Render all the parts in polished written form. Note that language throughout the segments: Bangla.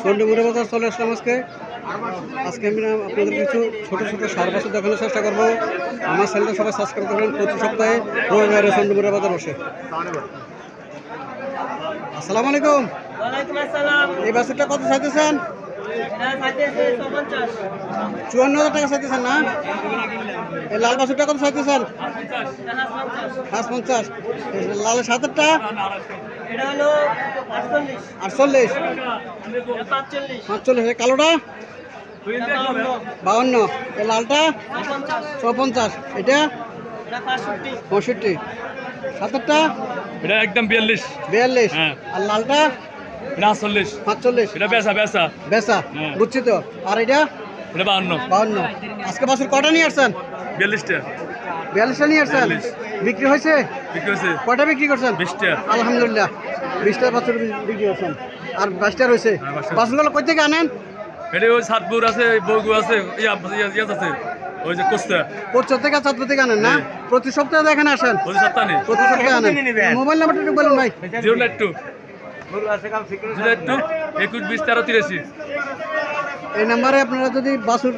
চন্ডিমুড়া বাজার চলে আসলাম আজকে আমি আপনাদের কিছু ছোট ছোট সার বাছুর দেখানোর চেষ্টা করবো। আমার চ্যানেলটা সবাই সাবস্ক্রাইব করবেন। প্রতি সপ্তাহে রবিবারে চন্ডিমুড়া বাজার বসে। আসসালামু আলাইকুম। এই বাছুরটা কত চাইতেছেন? 54,000 টাকা চাইতেছেন না? এই লাল বাছুরটা কত চাইতেছেন? 50। লালের সাতেরটা 48, 45। কালোটা 52, এই লালটা 54, এটা 65। সাতেরটা এটা একদম 42, আর লালটা 45। এটা বেচা বুঝছি তো। আর এটা 52। আজকে বাছুর কটা নিয়ে আসছেন? 42টা নিয়ে আসছেন। বিক্রি হয়েছে? কটা বিক্রি করছেন? 20টা। আলহামদুলিল্লাহ 20টা বাছুর বিক্রি করছেন। আর 22টা রয়েছে। বাছুরগুলো কই থেকে আনেন? এটা ওই সাতপুর আছে, বগুড়া আছে, ইয়াস আছে, ওই যে কোচা থেকে চাঁদপুর থেকে আনেন না? প্রতি সপ্তাহে এখানে আসেন? প্রতি সপ্তাহে আনেন। মোবাইল নাম্বারটা একটু বলুন ভাই। 092 21 20 13 83। এই নাম্বারে আপনারা যদি বাছুর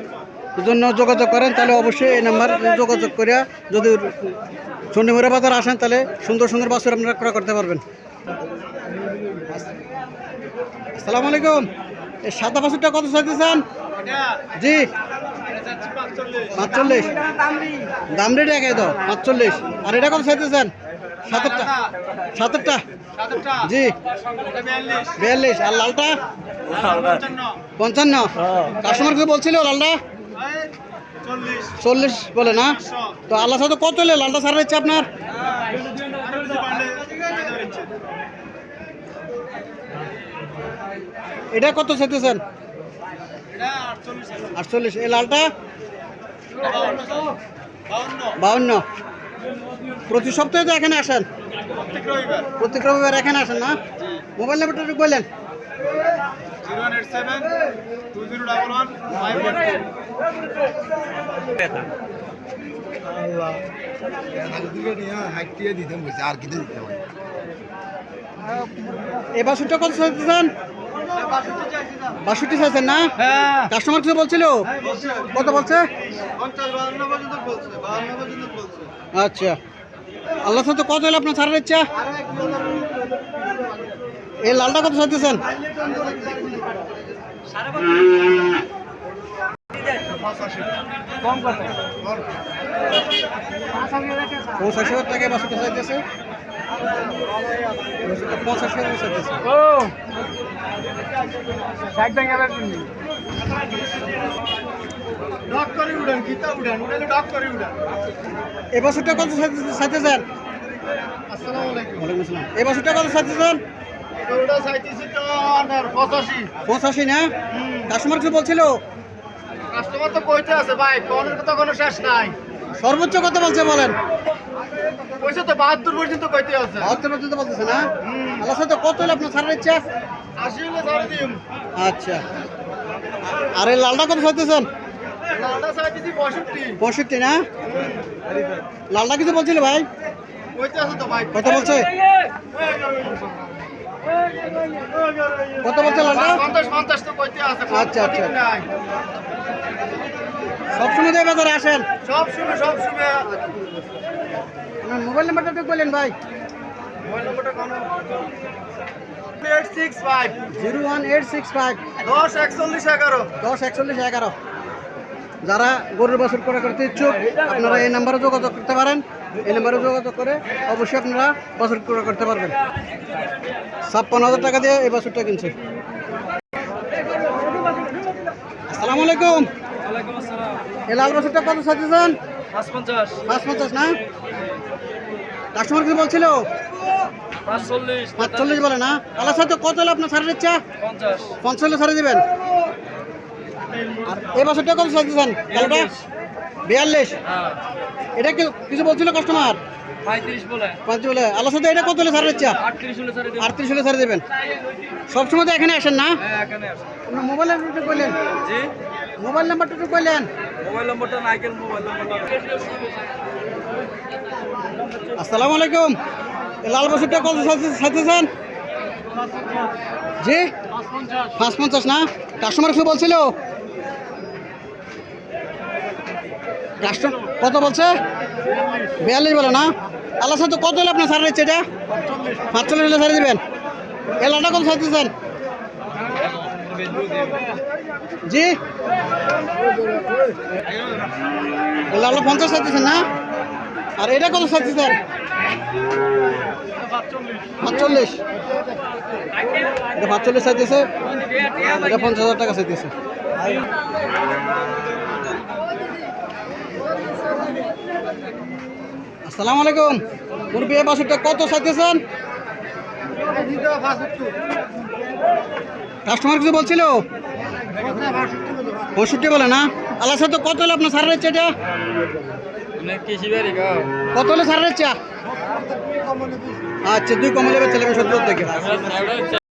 জন্য যোগাযোগ করেন তাহলে অবশ্যই এই নাম্বার যোগাযোগ করে যদি চন্ডিমুড়া বাজার আসেন তাহলে সুন্দর সুন্দর বাছুর আপনারা ক্রয় করতে পারবেন। আসসালামু আলাইকুম। এই সাদা বাছুরটা কত চাইতেছেন? জি 45। দাম রেট একই তো 45। আর এটা কত চাইতেছেন? সাতেরটা জি 42। আর লালটা 55। কাস্টমার কিছু বলছিল লালটা 40 বলে না? তো আল্লাহ সাথে কত হলে লালটা ছাড়া দিচ্ছে আপনার? এটা কত চাইতেছেন? 48। এই লালটা 52। প্রতি সপ্তাহে তো এখানে আসেন? প্রত্যেক রবিবার এখানে আসেন না? মোবাইল নাম্বারটা একটু বললেন। 0187 2011 514। এই বাছুরটা কত চাইতেছেন? 62 চাইছেন না? কাস্টমার কিছু বলছিল? কত বলছে? আচ্ছা, আল্লাহ সাথে কত হলে আপনার ছাড়ার ইচ্ছা? এই লালটা কত চাইতেছেন? 85,000 টাকায় বাছুরটা চাইতেছে। 85,000 চাইতেছে। এই বাছুরটা কত চাইতেছেন? এই বাছুরটা কত চাইতেছেন? 85 না? কাস্টমার কিছু বলছিল? কাস্টমার তো কইতে আছে ভাই, কোনের কথা কোনো শেষ নাই। সর্বোচ্চ কত বলছে বলেন? কইছে তো 72 পর্যন্ত কইতে আছে। 72 পর্যন্ত বলতেছে না? আল্লাহ সাথে কত হলে আপনার ছাড়ার ইচ্ছা? 80 হলে ছাড় দিম। আচ্ছা, আর এই লালটা কত চাইতেছেন? লালটা চাইতেছি 65। 65 না? লালটা কিছু বলছিল ভাই? কইতে আছে তো ভাই। কত বলছে? কত বলছে লালটা? 50 তো কইতে আছে। আচ্ছা। সবসময় এই বাজারে আসেন? সব সময়। আপনার মোবাইল নাম্বারটা একটু বলেন ভাই। মোবাইল নাম্বারটা কোন? 0865 01865 104111 104111। যারা গরুর বাছুর ক্রয় করতে ইচ্ছুক আপনারা এই নাম্বারে যোগাযোগ করতে পারেন। এই নাম্বারে যোগাযোগ করে অবশ্যই আপনারা বাছুর ক্রয় করতে পারবেন। 56,000 টাকা দিয়ে এই বাছুরটা কিনছে। আসসালামু আলাইকুম। এই লাল বাছুরটা কত চাইতেছেন? 55 না? কাস্টমার কি বলছিল? 45 বলে না? আল্লাহ সাথে কত হলে আপনার ছাড়ের ইচ্ছা? 50 হলে ছাড়ে দিবেন। আর এই বাছুরটা কত চাইতেছেন? 42। এটা কিছু বলছিল কাস্টমার? 35 বলে। আল্লাহ সাথে এটা কত হলে ছাড়ের ইচ্ছা? 38 হলে ছাড়ে দেবেন। সবসময় তো এখানে আসেন না? আপনার মোবাইল নাম্বারটা বললেন। মোবাইল নাম্বারটা একটু বললেন। নাইকেল মোবাইল নাম্বার। আসসালামু আলাইকুম। এই লাল বাছুরটা কত চাইতেছেন? জি 550 না? কাস্টমার কিছু বলছিল? কাস্টমার কত বলছে? 42 বলে না? আল্লাহ সাথে কত হলে আপনার ছাড় দিচ্ছে এটা? 45 হলে ছাড়ে দিবেন। এই লালটা কত চাইতেছেন? জি লালটা 50 চাইতেছেন না? আর এটা কত চাইতেছেন? 45। এটা 45 চাইতেছে, এটা 50,000 টাকা চাইতেছে। আসসালামু আলাইকুম। মুরব্বি এই বাছুরটা কত চাইতেছেন? কাস্টমার কিছু বলছিল? 65 বলে না? আল্লাহ সাথে কত হলে আপনার সারা দিচ্ছে এটা? কত হলে সারা দিচ্ছে? আচ্ছা 2 কমলে বেচলাম 70 থেকে।